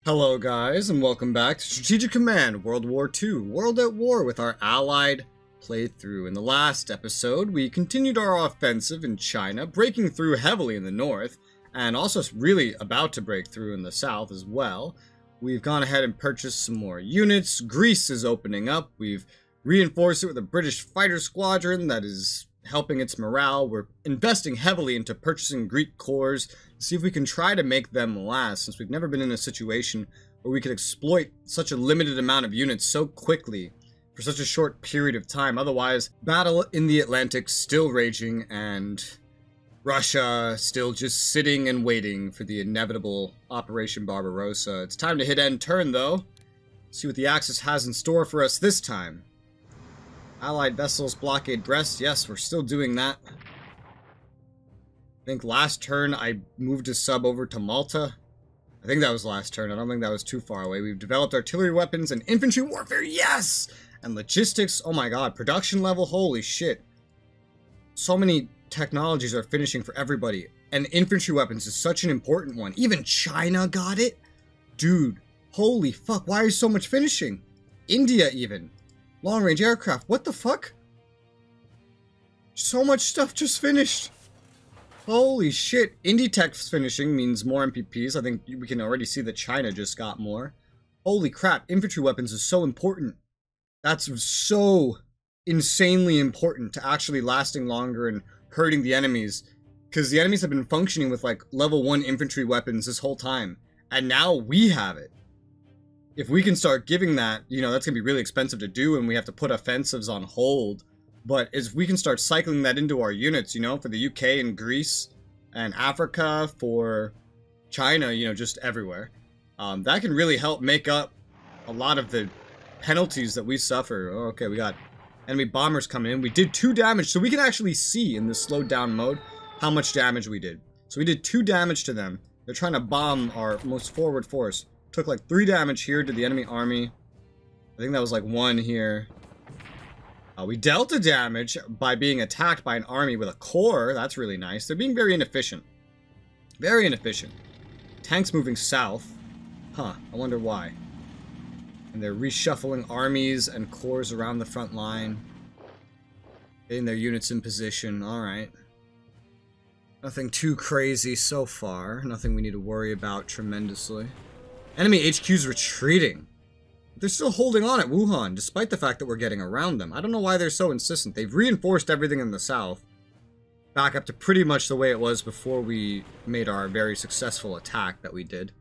Hello guys, and welcome back to Strategic Command World War II, World at War with our Allied playthrough. In the last episode, we continued our offensive in China, breaking through heavily in the north, and also really about to break through in the south as well. We've gone ahead and purchased some more units. Greece is opening up. We've reinforced it with a British fighter squadron that is helping its morale. We're investing heavily into purchasing Greek cores to see if we can try to make them last, since we've never been in a situation where we could exploit such a limited amount of units so quickly for such a short period of time. Otherwise, battle in the Atlantic still raging and Russia still just sitting and waiting for the inevitable Operation Barbarossa. It's time to hit end turn though. See what the Axis has in store for us this time. Allied vessels blockade Brest. Yes, we're still doing that. I think last turn I moved a sub over to Malta. I think that was last turn. I don't think that was too far away. We've developed artillery weapons and infantry warfare. Yes! And logistics. Oh my god. Production level. Holy shit. So many technologies are finishing for everybody. And infantry weapons is such an important one. Even China got it? Dude. Holy fuck. Why is so much finishing? India even. Long-range aircraft. What the fuck? So much stuff just finished. Holy shit. Indie Tech's finishing means more MPPs. I think we can already see that China just got more. Holy crap. Infantry weapons is so important. That's so insanely important to actually lasting longer and hurting the enemies. Because the enemies have been functioning with like level 1 infantry weapons this whole time. And now we have it. If we can start giving that, you know, that's going to be really expensive to do, and we have to put offensives on hold. But as we can start cycling that into our units, you know, for the UK and Greece and Africa, for China, you know, just everywhere. That can really help make up a lot of the penalties that we suffer. Oh, okay, we got enemy bombers coming in. We did 2 damage, so we can actually see in this slowed down mode how much damage we did. So we did 2 damage to them. They're trying to bomb our most forward force. Took like 3 damage here to the enemy army. I think that was like 1 here. We dealt a damage by being attacked by an army with a core. That's really nice. They're being very inefficient. Very inefficient. Tanks moving south. Huh, I wonder why. And they're reshuffling armies and cores around the front line. Getting their units in position. Alright. Nothing too crazy so far. Nothing we need to worry about tremendously. Enemy HQ's retreating. They're still holding on at Wuhan, despite the fact that we're getting around them. I don't know why they're so insistent. They've reinforced everything in the south. Back up to pretty much the way it was before we made our very successful attack that we did.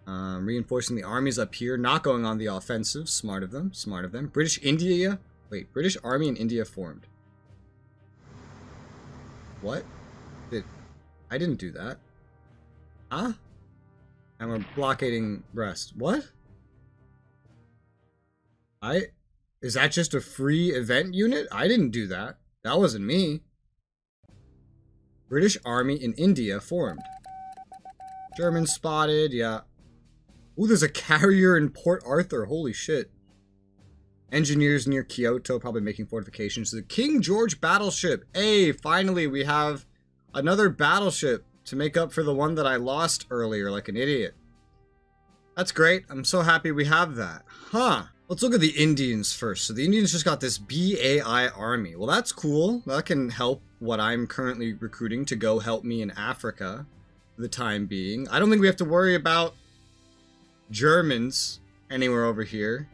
Reinforcing the armies up here, not going on the offensive. Smart of them, smart of them. British India? Wait, British Army in India formed. What? I didn't do that. Huh? And we're blockading Brest. What? Is that just a free event unit? I didn't do that. That wasn't me. British Army in India formed. German spotted, yeah. Ooh, there's a carrier in Port Arthur. Holy shit. Engineers near Kyoto, probably making fortifications. The King George battleship. Hey, finally we have another battleship to make up for the one that I lost earlier like an idiot. That's great. I'm so happy we have that. Huh. Let's look at the Indians first. So the Indians just got this BAI army. Well, that's cool. That can help what I'm currently recruiting to go help me in Africa for the time being. I don't think we have to worry about Germans anywhere over here.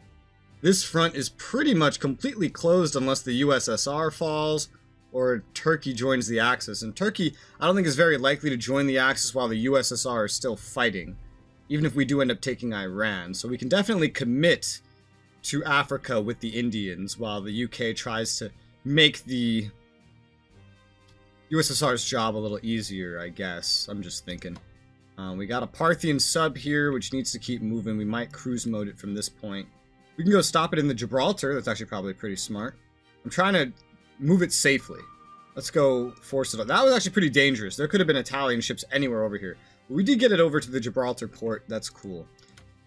This front is pretty much completely closed unless the USSR falls or Turkey joins the Axis. And Turkey, I don't think is very likely to join the Axis while the USSR is still fighting, even if we do end up taking Iran. So we can definitely commit to Africa with the Indians while the UK tries to make the USSR's job a little easier, I guess. I'm just thinking. We got a Parthian sub here, which needs to keep moving. We might cruise mode it from this point. We can go stop it in the Gibraltar. That's actually probably pretty smart. I'm trying to move it safely. Let's go force it up. That was actually pretty dangerous. There could have been Italian ships anywhere over here. But we did get it over to the Gibraltar port. That's cool.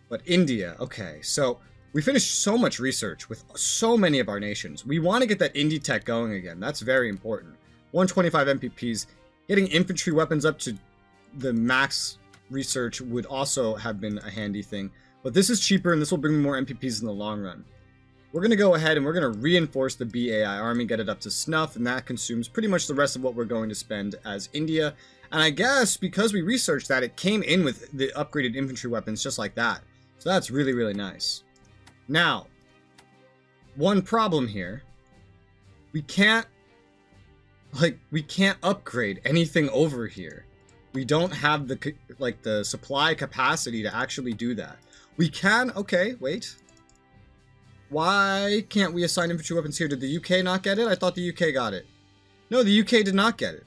But India, okay. So we finished so much research with so many of our nations. We want to get that Indie Tech going again. That's very important. 125 MPPs. Getting infantry weapons up to the max research would also have been a handy thing. But this is cheaper, and this will bring me more MPPs in the long run. We're going to go ahead and we're going to reinforce the BAI army, get it up to snuff, and that consumes pretty much the rest of what we're going to spend as India. And I guess because we researched that, it came in with the upgraded infantry weapons just like that. So that's really, really nice. Now, one problem here. We can't upgrade anything over here. We don't have the supply capacity to actually do that. We can, okay, wait. Why can't we assign infantry weapons here? Did the UK not get it? I thought the UK got it. No, the UK did not get it.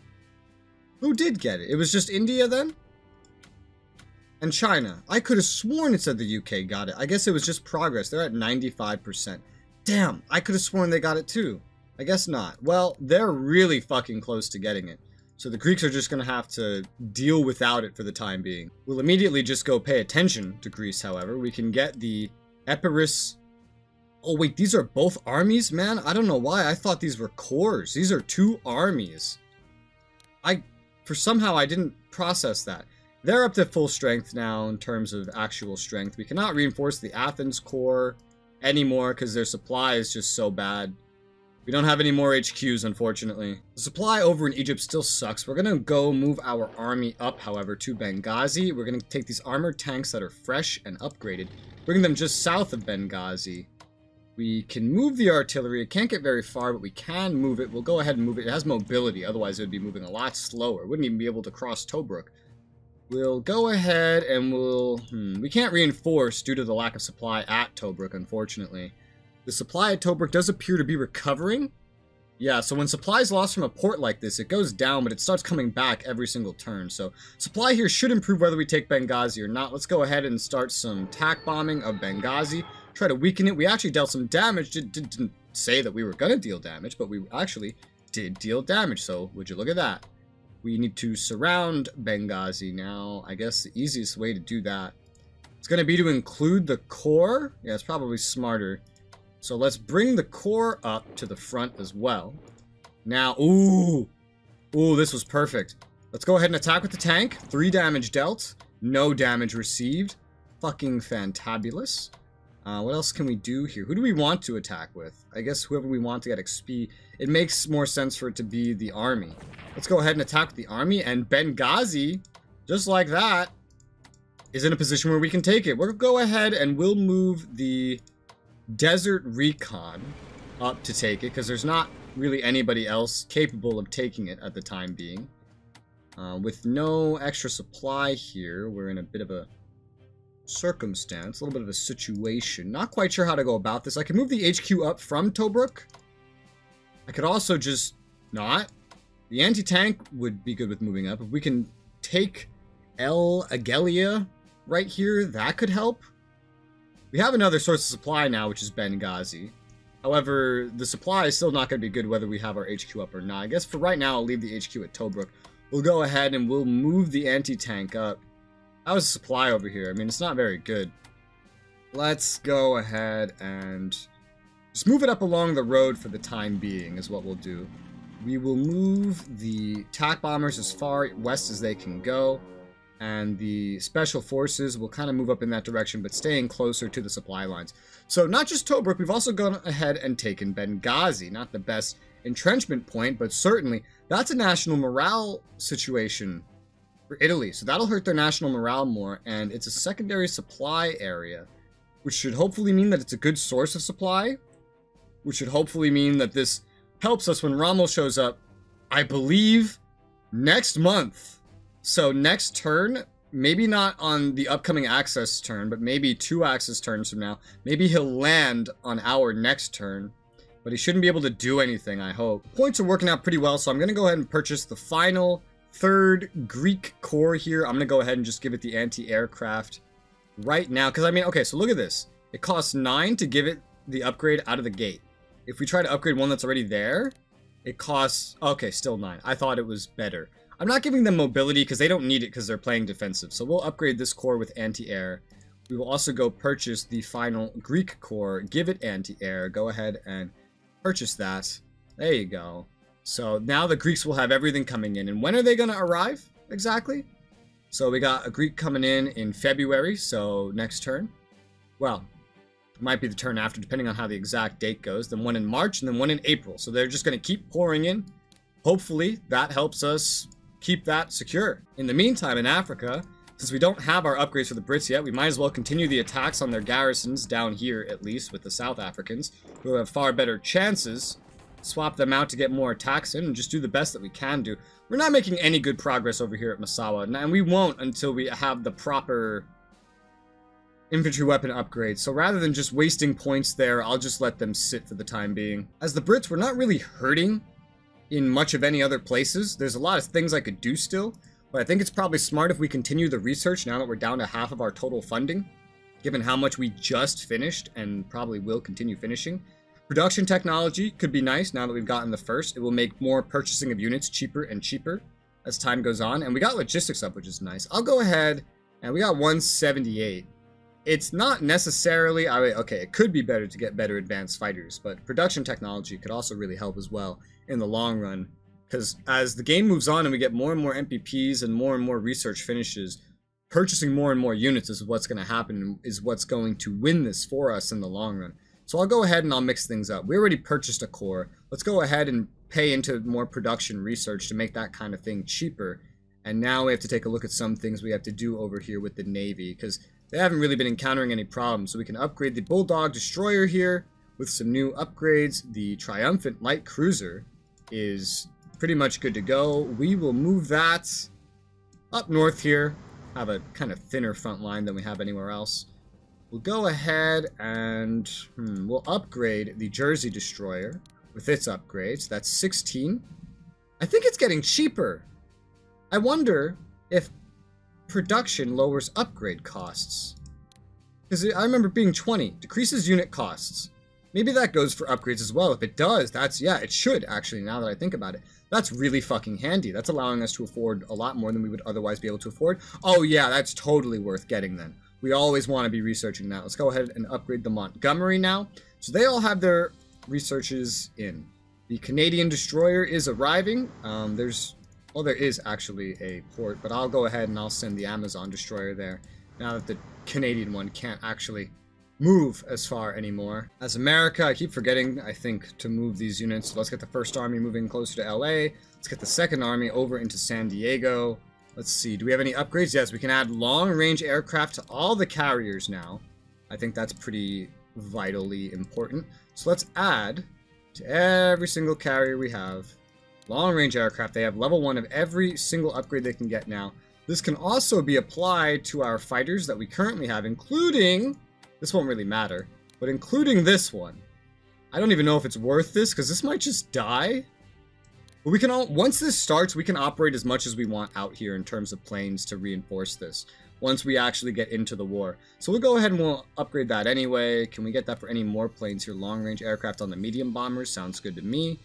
Who did get it? It was just India then? And China. I could have sworn it said the UK got it. I guess it was just progress. They're at 95%. Damn, I could have sworn they got it too. I guess not. Well, they're really fucking close to getting it. So the Greeks are just going to have to deal without it for the time being. We'll immediately just go pay attention to Greece, however. We can get the Epirus. Oh wait, these are both armies? Man, I don't know why. I thought these were corps. These are 2 armies. Somehow I didn't process that. They're up to full strength now in terms of actual strength. We cannot reinforce the Athens Corps anymore because their supply is just so bad. We don't have any more HQs, unfortunately. The supply over in Egypt still sucks. We're going to go move our army up, however, to Benghazi. We're going to take these armored tanks that are fresh and upgraded, bring them just south of Benghazi. We can move the artillery. It can't get very far, but we can move it. We'll go ahead and move it. It has mobility, otherwise it would be moving a lot slower. It wouldn't even be able to cross Tobruk. We'll go ahead and we can't reinforce due to the lack of supply at Tobruk, unfortunately. The supply at Tobruk does appear to be recovering. Yeah, so when supply is lost from a port like this, it goes down, but it starts coming back every single turn. So supply here should improve whether we take Benghazi or not. Let's go ahead and start some tack bombing of Benghazi. Try to weaken it. We actually dealt some damage. Didn't say that we were going to deal damage, but we actually did deal damage. So would you look at that? We need to surround Benghazi now. I guess the easiest way to do that is going to be to include the core. Yeah, it's probably smarter. So let's bring the core up to the front as well. Now, ooh, this was perfect. Let's go ahead and attack with the tank. 3 damage dealt. No damage received. Fucking fantabulous. What else can we do here? Who do we want to attack with? I guess whoever we want to get XP. It makes more sense for it to be the army. Let's go ahead and attack with the army. And Benghazi, just like that, is in a position where we can take it. We'll go ahead and we'll move the Desert Recon up to take it, because there's not really anybody else capable of taking it at the time being. With no extra supply here, we're in a bit of a circumstance, a little bit of a situation. Not quite sure how to go about this. I can move the HQ up from Tobruk. I could also just not. The anti-tank would be good with moving up. If we can take El Agelia right here, that could help. We have another source of supply now, which is Benghazi. However, the supply is still not going to be good whether we have our HQ up or not. I guess for right now, I'll leave the HQ at Tobruk. We'll go ahead and we'll move the anti-tank up. That was supply over here. I mean, it's not very good. Let's go ahead and just move it up along the road for the time being is what we'll do. We will move the tack bombers as far west as they can go. And the special forces will kind of move up in that direction, but staying closer to the supply lines. So not just Tobruk, we've also gone ahead and taken Benghazi. Not the best entrenchment point, but certainly that's a national morale situation for Italy. So that'll hurt their national morale more, and it's a secondary supply area, which should hopefully mean that it's a good source of supply, which should hopefully mean that this helps us when Rommel shows up, I believe, next month. So next turn, maybe not on the upcoming Axis turn, but maybe 2 Axis turns from now. Maybe he'll land on our next turn, but he shouldn't be able to do anything, I hope. Points are working out pretty well, so I'm going to go ahead and purchase the final 3rd Greek Corps here. I'm going to go ahead and just give it the anti-aircraft right now, because I mean, okay, so look at this. It costs 9 to give it the upgrade out of the gate. If we try to upgrade one that's already there, it costs, okay, still 9. I thought it was better. I'm not giving them mobility because they don't need it because they're playing defensive. So we'll upgrade this core with anti-air. We will also go purchase the final Greek core, give it anti-air. Go ahead and purchase that. There you go. So now the Greeks will have everything coming in. And when are they going to arrive exactly? So we got a Greek coming in February, so next turn. Well, it might be the turn after, depending on how the exact date goes. Then one in March, and then one in April. So they're just going to keep pouring in. Hopefully, that helps us keep that secure. In the meantime, in Africa, since we don't have our upgrades for the Brits yet, we might as well continue the attacks on their garrisons down here, at least, with the South Africans, who have far better chances. Swap them out to get more attacks in, and just do the best that we can do. We're not making any good progress over here at Massawa, and we won't until we have the proper infantry weapon upgrades. So rather than just wasting points there, I'll just let them sit for the time being. As the Brits, we're not really hurting in much of any other places. There's a lot of things I could do still, but I think it's probably smart if we continue the research now that we're down to half of our total funding, given how much we just finished and probably will continue finishing. Production technology could be nice now that we've gotten the first. It will make more purchasing of units cheaper and cheaper as time goes on. And we got logistics up, which is nice. I'll go ahead, and we got 178. It's not necessarily, okay, it could be better to get better advanced fighters, but production technology could also really help as well in the long run. Because as the game moves on and we get more and more MPPs and more research finishes, purchasing more and more units is what's going to happen, is what's going to win this for us in the long run. So I'll go ahead and I'll mix things up. We already purchased a core. Let's go ahead and pay into more production research to make that kind of thing cheaper. And now we have to take a look at some things we have to do over here with the Navy, because they haven't really been encountering any problems. So we can upgrade the Bulldog Destroyer here with some new upgrades. The Triumphant Light Cruiser is pretty much good to go. We will move that up north here. Have a kind of thinner front line than we have anywhere else. We'll go ahead and we'll upgrade the Jersey Destroyer with its upgrades. That's 16. I think it's getting cheaper. I wonder if production lowers upgrade costs. Because I remember being 20. Decreases unit costs. Maybe that goes for upgrades as well. If it does, that's, yeah, it should actually, now that I think about it. That's really fucking handy. That's allowing us to afford a lot more than we would otherwise be able to afford. Oh yeah, that's totally worth getting then. We always want to be researching that. Let's go ahead and upgrade the Montgomery now. So they all have their researches in. The Canadian Destroyer is arriving. Well, there is actually a port, but I'll go ahead and I'll send the Amazon Destroyer there now that the Canadian one can't actually move as far anymore. As America, I keep forgetting, I think, to move these units. So let's get the First Army moving closer to LA. Let's get the Second Army over into San Diego. Let's see, do we have any upgrades? Yes, we can add long-range aircraft to all the carriers now. I think that's pretty vitally important. So let's add to every single carrier we have long-range aircraft. They have level 1 of every single upgrade they can get now. This can also be applied to our fighters that we currently have, including, this won't really matter, but including this one. I don't even know if it's worth this, because this might just die. But we can once this starts, we can operate as much as we want out here in terms of planes to reinforce this, once we actually get into the war. So we'll go ahead and we'll upgrade that anyway. Can we get that for any more planes here? Long-range aircraft on the medium bombers, sounds good to me.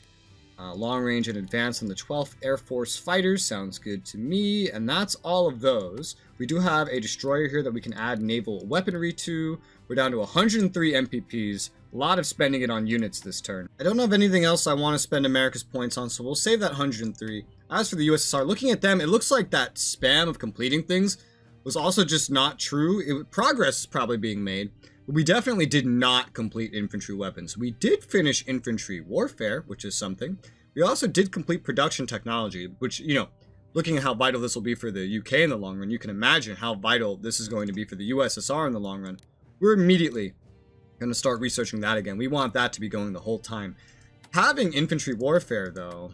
Long-range and advanced on the 12th Air Force fighters, sounds good to me. And that's all of those. We do have a destroyer here that we can add naval weaponry to. We're down to 103 MPPs. A lot of spending it on units this turn. I don't have anything else I want to spend America's points on, so we'll save that 103. As for the USSR, looking at them, it looks like that spam of completing things was also just not true. Progress is probably being made, but we definitely did not complete infantry weapons. We did finish infantry warfare, which is something. We also did complete production technology, which, you know, looking at how vital this will be for the UK in the long run, you can imagine how vital this is going to be for the USSR in the long run. We're immediately going to start researching that again. We want that to be going the whole time. Having infantry warfare, though...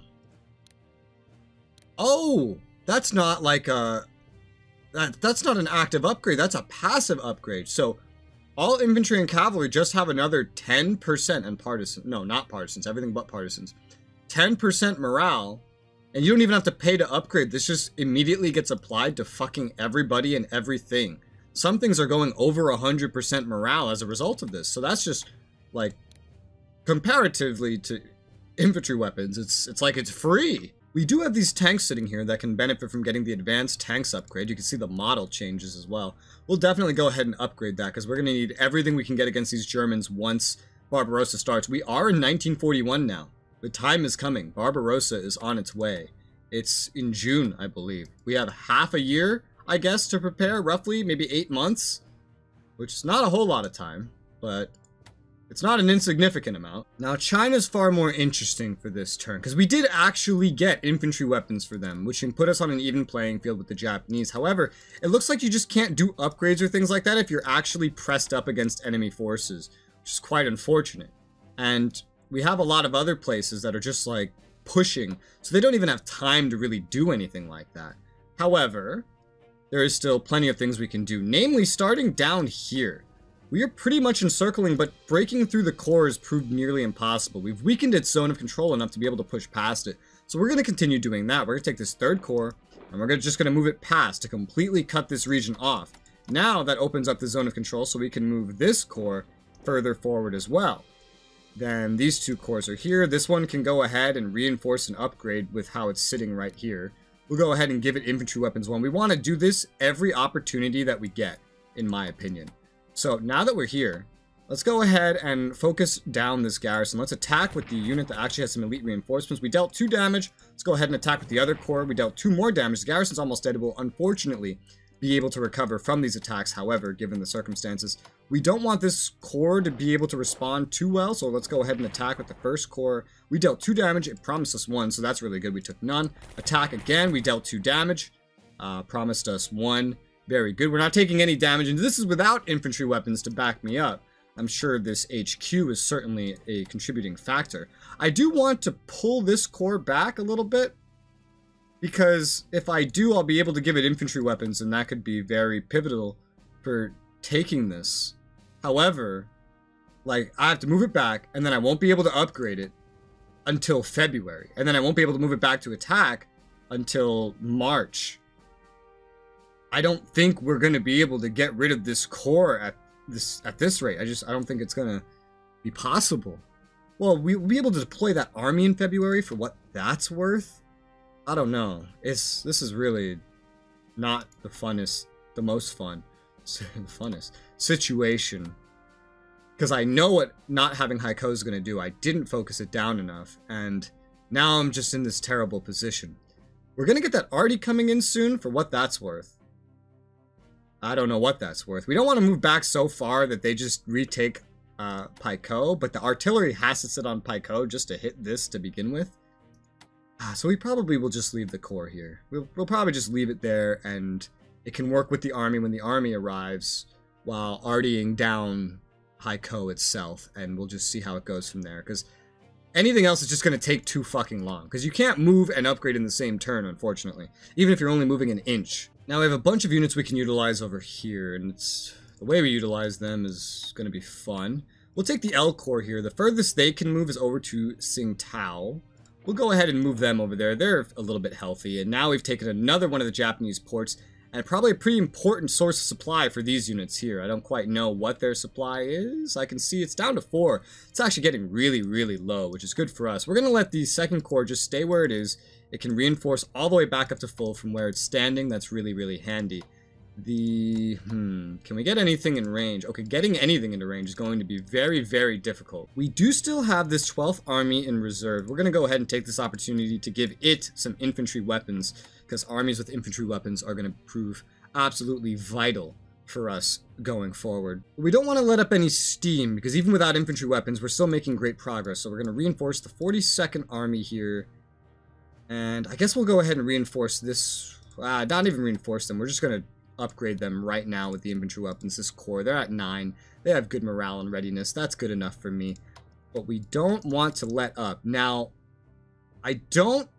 Oh! That's not like a... That's not an active upgrade. That's a passive upgrade. So, all infantry and cavalry just have another 10% and partisans. No, not partisans. Everything but partisans. 10% morale. And you don't even have to pay to upgrade. This just immediately gets applied to fucking everybody and everything. Some things are going over 100% morale as a result of this. So that's just, like, comparatively to infantry weapons, it's like it's free. We do have these tanks sitting here that can benefit from getting the advanced tanks upgrade. You can see the model changes as well. We'll definitely go ahead and upgrade that, because we're going to need everything we can get against these Germans once Barbarossa starts. We are in 1941 now. The time is coming. Barbarossa is on its way. It's in June, I believe. We have half a year. I guess, to prepare, roughly, maybe 8 months, which is not a whole lot of time, but it's not an insignificant amount. Now, China's far more interesting for this turn, because we did actually get infantry weapons for them, which can put us on an even playing field with the Japanese. However, it looks like you just can't do upgrades or things like that if you're actually pressed up against enemy forces, which is quite unfortunate. And we have a lot of other places that are just like pushing, so they don't even have time to really do anything like that. However, there is still plenty of things we can do, namely starting down here. We are pretty much encircling, but breaking through the core has proved nearly impossible. We've weakened its zone of control enough to be able to push past it. So we're going to continue doing that. We're going to take this third core, and we're just going to move it past to completely cut this region off. Now that opens up the zone of control, so we can move this core further forward as well. Then these two cores are here. This one can go ahead and reinforce and upgrade with how it's sitting right here. We'll go ahead and give it infantry weapons 1. We want to do this every opportunity that we get, in my opinion. So now that we're here, let's go ahead and focus down this garrison. Let's attack with the unit that actually has some elite reinforcements. We dealt 2 damage. Let's go ahead and attack with the other core. We dealt 2 more damage. The garrison's almost dead. It will unfortunately be able to recover from these attacks, however, given the circumstances. We don't want this core to be able to respond too well, so let's go ahead and attack with the first core. We dealt 2 damage. It promised us 1, so that's really good. We took none. Attack again. We dealt 2 damage. Promised us 1. Very good. We're not taking any damage, and this is without infantry weapons to back me up. I'm sure this HQ is certainly a contributing factor. I do want to pull this core back a little bit, because if I do, I'll be able to give it infantry weapons, and that could be very pivotal for taking this. However, like, I have to move it back, and then I won't be able to upgrade it until February, and then I won't be able to move it back to attack until March. I don't think we're going to be able to get rid of this core at this rate. I don't think it's going to be possible. Well, we'll be able to deploy that army in February for what that's worth. I don't know. This is really not the funnest, the most fun, the funnest situation. Because I know what not having Haiko is going to do. I didn't focus it down enough, and now I'm just in this terrible position. We're going to get that arty coming in soon for what that's worth. I don't know what that's worth. We don't want to move back so far that they just retake Paiko, but the artillery has to sit on Paiko just to hit this to begin with. So we probably will just leave the core here. We'll probably just leave it there, and it can work with the army when the army arrives while artying down Paiko itself, and we'll just see how it goes from there, because anything else is just going to take too fucking long, because you can't move and upgrade in the same turn, unfortunately, even if you're only moving an inch. Now we have a bunch of units we can utilize over here, and the way we utilize them is going to be fun. We'll take the L core here. The furthest they can move is over to Tsingtao. We'll go ahead and move them over there. They're a little bit healthy, and now we've taken another one of the Japanese ports, and probably a pretty important source of supply for these units here. I don't quite know what their supply is. I can see it's down to 4. It's actually getting really, really low, which is good for us. We're going to let the second core just stay where it is. It can reinforce all the way back up to full from where it's standing. That's really, really handy. Can we get anything in range? Okay, getting anything into range is going to be very, very difficult. We do still have this 12th Army in reserve. We're going to go ahead and take this opportunity to give it some infantry weapons, because armies with infantry weapons are going to prove absolutely vital for us going forward. We don't want to let up any steam, because even without infantry weapons, we're still making great progress. So we're going to reinforce the 42nd Army here. And I guess we'll go ahead and reinforce this. Not even reinforce them. We're just going to upgrade them right now with the infantry weapons. This core, they're at 9. They have good morale and readiness. That's good enough for me. But we don't want to let up. Now, I don't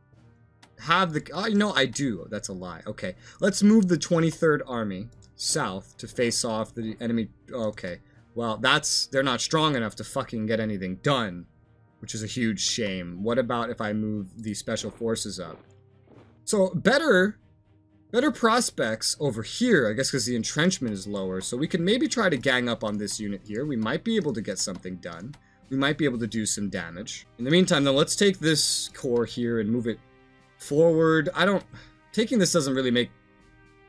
have the... Oh, no, I do. That's a lie. Okay. Let's move the 23rd Army south to face off the enemy. Okay. Well, they're not strong enough to fucking get anything done, which is a huge shame. What about if I move the special forces up? So better prospects over here, I guess, because the entrenchment is lower. So we can maybe try to gang up on this unit here. We might be able to get something done. We might be able to do some damage. In the meantime, though, let's take this core here and move it forward. Taking this doesn't really make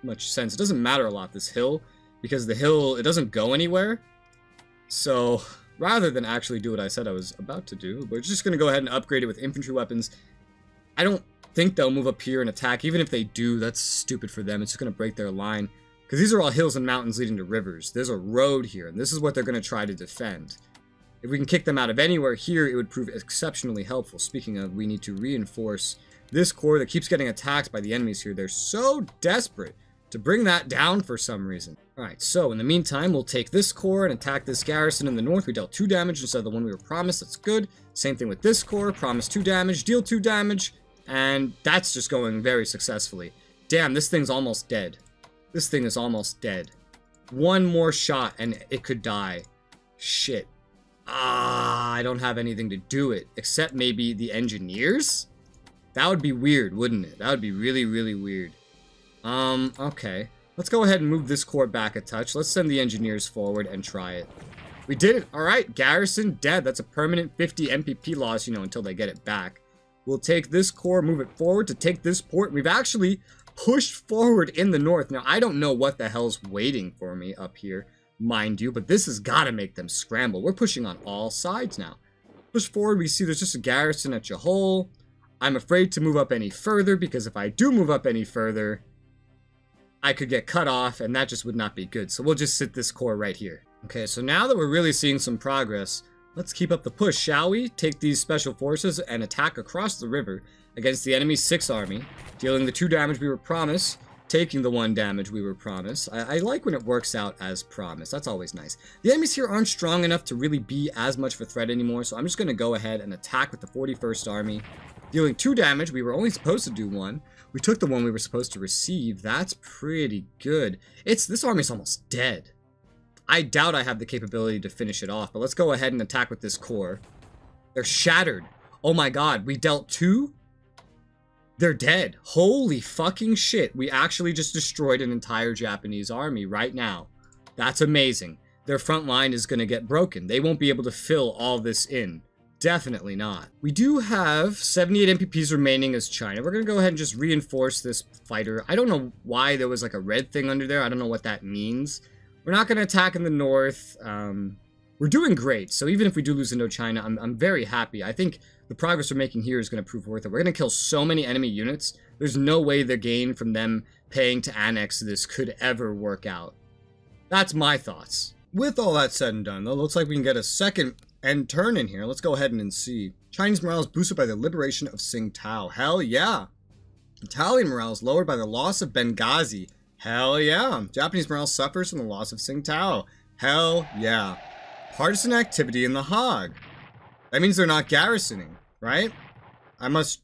much sense. It doesn't matter a lot, this hill, because the hill, it doesn't go anywhere. So rather than actually do what I said I was about to do, we're just going to go ahead and upgrade it with infantry weapons. I don't think they'll move up here and attack. Even if they do, that's stupid for them. It's just going to break their line. Because these are all hills and mountains leading to rivers. There's a road here, and this is what they're going to try to defend. If we can kick them out of anywhere here, it would prove exceptionally helpful. Speaking of, we need to reinforce this core that keeps getting attacked by the enemies here. They're so desperate to bring that down for some reason. Alright, so in the meantime, we'll take this core and attack this garrison in the north. We dealt 2 damage instead of the one we were promised. That's good. Same thing with this core. Promise 2 damage, deal 2 damage, and that's just going very successfully. Damn, this thing's almost dead. This thing is almost dead. One more shot and it could die. Shit. I don't have anything to do it, except maybe the engineers? That would be weird, wouldn't it? That would be really, really weird. Okay. Let's go ahead and move this core back a touch. Let's send the engineers forward and try it. We did it. Alright, garrison dead. That's a permanent 50 MPP loss, you know, until they get it back. We'll take this core, move it forward to take this port. We've actually pushed forward in the north. Now, I don't know what the hell's waiting for me up here, mind you, but this has got to make them scramble. We're pushing on all sides now. Push forward, we see there's just a garrison at Jahol. I'm afraid to move up any further, because if I do move up any further, I could get cut off, and that just would not be good. So we'll just sit this core right here. Okay, so now that we're really seeing some progress, let's keep up the push, shall we? Take these special forces and attack across the river against the enemy's 6th army, dealing the 2 damage we were promised, taking the 1 damage we were promised. I like when it works out as promised. That's always nice. The enemies here aren't strong enough to really be as much of a threat anymore, so I'm just going to go ahead and attack with the 41st army, dealing 2 damage. We were only supposed to do 1. We took the 1 we were supposed to receive. That's pretty good. This army's almost dead. I doubt I have the capability to finish it off, but let's go ahead and attack with this core. They're shattered. Oh my god, we dealt 2? They're dead. Holy fucking shit. We actually just destroyed an entire Japanese army right now. That's amazing. Their front line is going to get broken. They won't be able to fill all this in. Definitely not. We do have 78 MPPs remaining as China. We're going to go ahead and just reinforce this fighter. I don't know why there was like a red thing under there. I don't know what that means. We're not going to attack in the north. We're doing great. So even if we do lose Indochina, I'm very happy. I think the progress we're making here is going to prove worth it. We're going to kill so many enemy units. There's no way the gain from them paying to annex this could ever work out. That's my thoughts. With all that said and done, though, looks like we can get a second end turn in here. Let's go ahead and see. Chinese morale is boosted by the liberation of Tsingtao. Hell yeah. Italian morale is lowered by the loss of Benghazi. Hell yeah. Japanese morale suffers from the loss of Tsingtao. Hell yeah. Partisan activity in the Hague. That means they're not garrisoning, right? Or is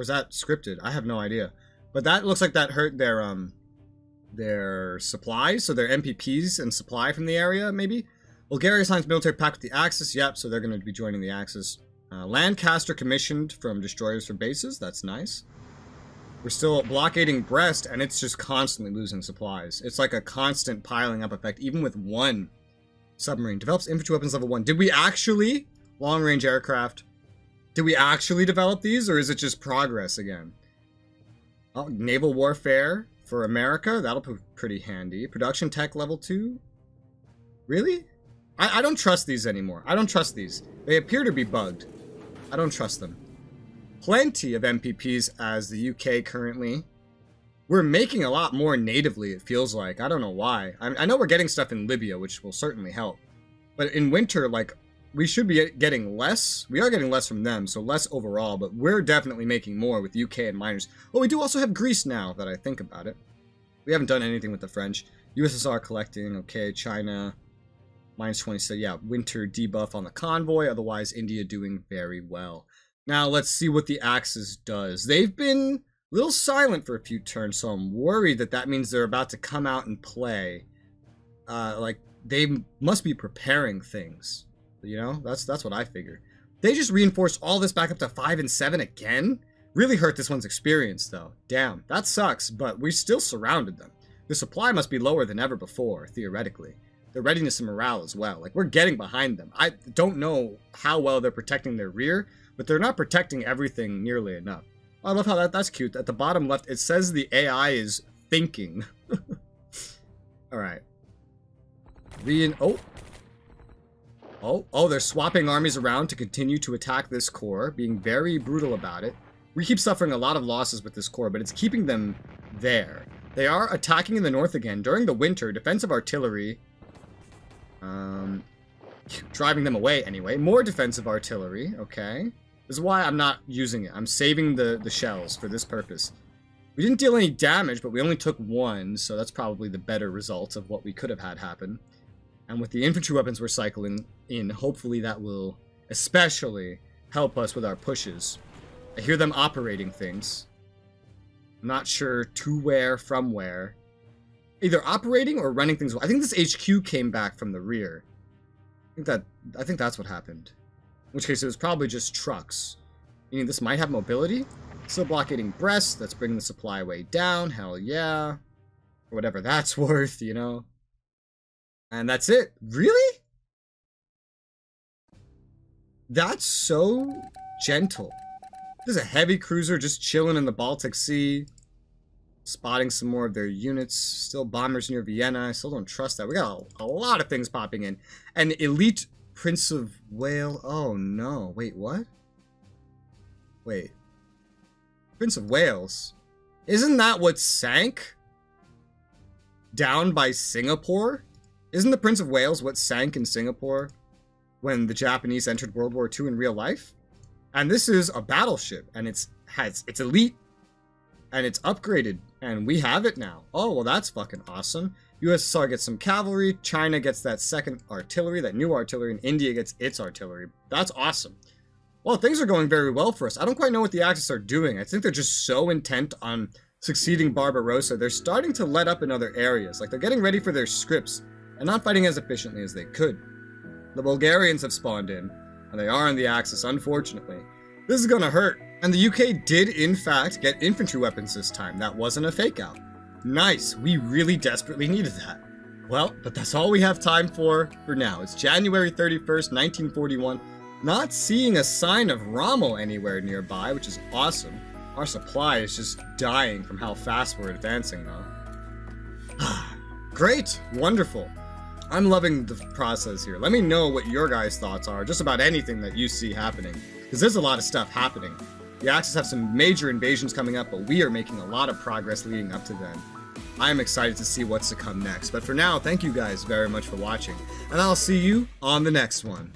that scripted? I have no idea. But that looks like that hurt their supplies, so their MPPs and supply from the area, maybe? Bulgaria signs military pact with the Axis. Yep, so they're going to be joining the Axis. Lancaster commissioned from destroyers for bases. That's nice. We're still blockading Brest, and it's just constantly losing supplies. It's like a constant piling up effect, even with 1 submarine. Develops infantry weapons level 1. Did we actually? Long-range aircraft. Did we actually develop these, or is it just progress again? Oh, naval warfare for America. That'll be pretty handy. Production tech level 2. Really? I don't trust these anymore. I don't trust these. They appear to be bugged. I don't trust them. Plenty of MPPs as the UK currently. We're making a lot more natively, it feels like. I don't know why. I know we're getting stuff in Libya, which will certainly help. But in winter, like, we should be getting less. We are getting less from them, so less overall, but we're definitely making more with UK and minors. Well, we do also have Greece now, that I think about it. We haven't done anything with the French. USSR collecting, okay, China, minus 26, yeah, winter debuff on the convoy, otherwise India doing very well. Now, let's see what the Axis does. They've been a little silent for a few turns, so I'm worried that that means they're about to come out and play. Like, they must be preparing things. You know, that's what I figure. They just reinforced all this back up to 5 and 7 again? Really hurt this one's experience, though. Damn, that sucks, but we still surrounded them. The supply must be lower than ever before, theoretically. Their readiness and morale as well. Like, we're getting behind them. I don't know how well they're protecting their rear, but they're not protecting everything nearly enough. I love how that's cute. At the bottom left, it says the AI is thinking. Alright. Oh, they're swapping armies around to continue to attack this core, being very brutal about it. We keep suffering a lot of losses with this corps, but it's keeping them there. They are attacking in the north again. During the winter, defensive artillery... driving them away anyway. More defensive artillery, okay. This is why I'm not using it. I'm saving the shells for this purpose. We didn't deal any damage, but we only took 1, so that's probably the better result of what we could have had happen. And with the infantry weapons we're cycling in, hopefully that will especially help us with our pushes. I hear them operating things. I'm not sure to where, from where. Either operating or running things. I think this HQ came back from the rear. I think that's what happened. In which case it was probably just trucks. Meaning this might have mobility. Still blockading Brest. That's bringing the supply way down. Hell yeah. Or whatever that's worth, you know. And that's it. Really? That's so gentle. There's a heavy cruiser just chilling in the Baltic Sea. Spotting some more of their units. Still bombers near Vienna. I still don't trust that. We got a lot of things popping in. An elite Prince of Wales. Oh no. Wait, what? Wait. Prince of Wales? Isn't that what sank? Down by Singapore? Isn't the Prince of Wales what sank in Singapore when the Japanese entered World War II in real life? And this is a battleship, and it's elite, and it's upgraded, and we have it now. Oh, well, that's fucking awesome. USSR gets some cavalry, China gets that second artillery, that new artillery, and India gets its artillery. That's awesome. Well, things are going very well for us. I don't quite know what the Axis are doing. I think they're just so intent on succeeding Barbarossa. They're starting to let up in other areas. Like, they're getting ready for their scripts and not fighting as efficiently as they could. The Bulgarians have spawned in, and they are on the Axis, unfortunately. This is gonna hurt. And the UK did, in fact, get infantry weapons this time. That wasn't a fake out. Nice. We really desperately needed that. Well, but that's all we have time for now. It's January 31st, 1941. Not seeing a sign of Rommel anywhere nearby, which is awesome. Our supply is just dying from how fast we're advancing, though. Great. Wonderful. I'm loving the process here. Let me know what your guys' thoughts are, just about anything that you see happening. Because there's a lot of stuff happening. The Axis have some major invasions coming up, but we are making a lot of progress leading up to then. I'm excited to see what's to come next. But for now, thank you guys very much for watching. And I'll see you on the next one.